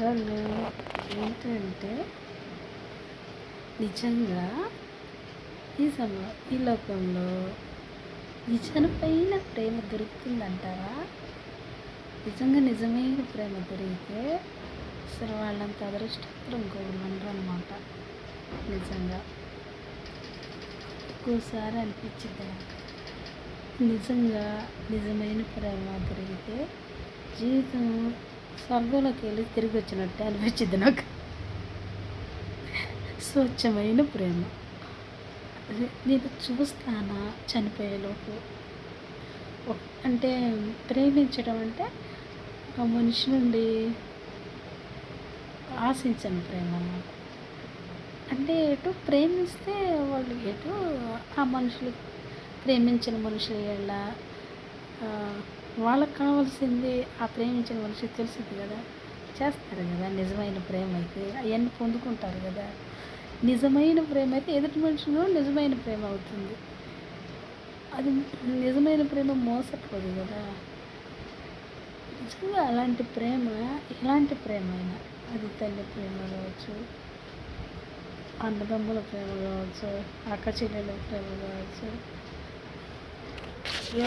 Hello. ఏంటంటే నిజంగా ఈ లోకంలో నిజమైన ప్రేమ దొరుకుతుందంటారా? నిజంగా నిజమైన ప్రేమ దొరికితే అసలు వాళ్ళంత అదృష్టవంతులు ఇంకొకరు ఉండరన్నమాట. నిజంగా ఒక్కోసారి అనిపించింది నాకు, నిజంగా నిజమైన ప్రేమ దొరికితే జీవితం స్వర్గంలోకి వెళ్ళి తిరిగి వచ్చినట్టే అనిపించింది నాకు. స్వచ్ఛమైన ప్రేమ నేను చూస్తానా చనిపోయేలోపు. అంటే ప్రేమించడం అంటే ఆ మనిషి నుండి ఆశించని ప్రేమ అన్నమాట. అంటే ఎటు ప్రేమిస్తే వాళ్ళు ఎటు ఆ మనుషులు ప్రేమించిన మనుషులు ఎలా వాళ్ళకి కావాల్సింది ఆ ప్రేమించిన మనిషికి తెలిసింది కదా, చేస్తారు కదా. నిజమైన ప్రేమ అయితే అవన్నీ పొందుకుంటారు కదా. నిజమైన ప్రేమ అయితే ఎదుటి మనిషిలో నిజమైన ప్రేమ అవుతుంది. అది నిజమైన ప్రేమ మోసపోదు కదా. నిజంగా అలాంటి ప్రేమ, ఎలాంటి ప్రేమ అయినా, అది తల్లి ప్రేమ కావచ్చు, అన్నదమ్ముల ప్రేమ కావచ్చు, అక్క చెల్లెల ప్రేమ కావచ్చు,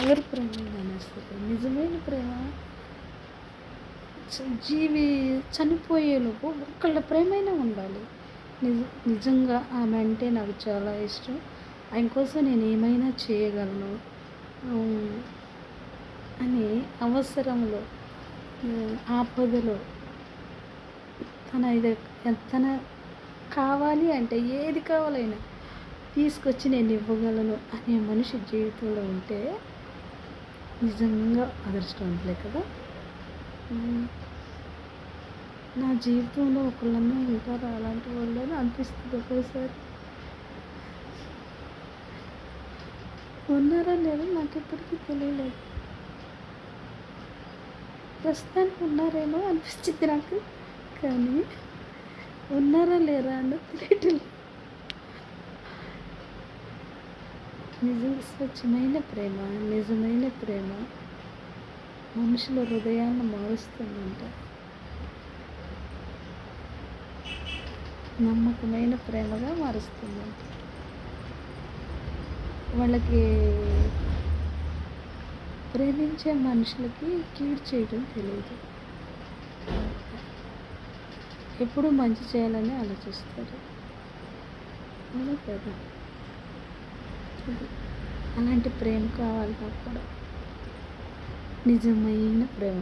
ఎవరి ప్రేమ అయినా సరే నిజమైన ప్రేమ జీవి చనిపోయేలోపు ఒక్కళ్ళ ప్రేమైనా ఉండాలి. నిజంగా ఆమె అంటే నాకు చాలా ఇష్టం, ఆయన కోసం నేను ఏమైనా చేయగలను అని అవసరంలో, ఆపదలో తన కావాలి అంటే ఏది కావాలైనా తీసుకొచ్చి నేను ఇవ్వగలను అనే మనిషి జీవితంలో ఉంటే నిజంగా అదృష్టవంతులే కదా. నా జీవితంలో ఒకళ్ళన్నా ఉంటారా అలాంటి వాళ్ళని అనిపిస్తుంది ఒక్కోసారి. ఉన్నారా లేదా నాకు ఎప్పటికీ తెలియలేదు. ప్రస్తుతానికి ఉన్నారేమో అనిపించింది నాకు, కానీ ఉన్నారా లేరా అన్నది తెలియట్లేదు. నిజంగా స్వచ్ఛమైన ప్రేమ, నిజమైన ప్రేమ మనుషుల హృదయాన్ని మారుస్తుందంట. నమ్మకమైన ప్రేమగా మారుస్తుందంట. వాళ్ళకి ప్రేమించే మనుషులకి కీడు చేయడం తెలియదు, ఎప్పుడు మంచి చేయాలని ఆలోచిస్తారు. అలా కదా, అలాంటి ప్రేమ కావాలి నాకు కూడా, నిజమైన ప్రేమ.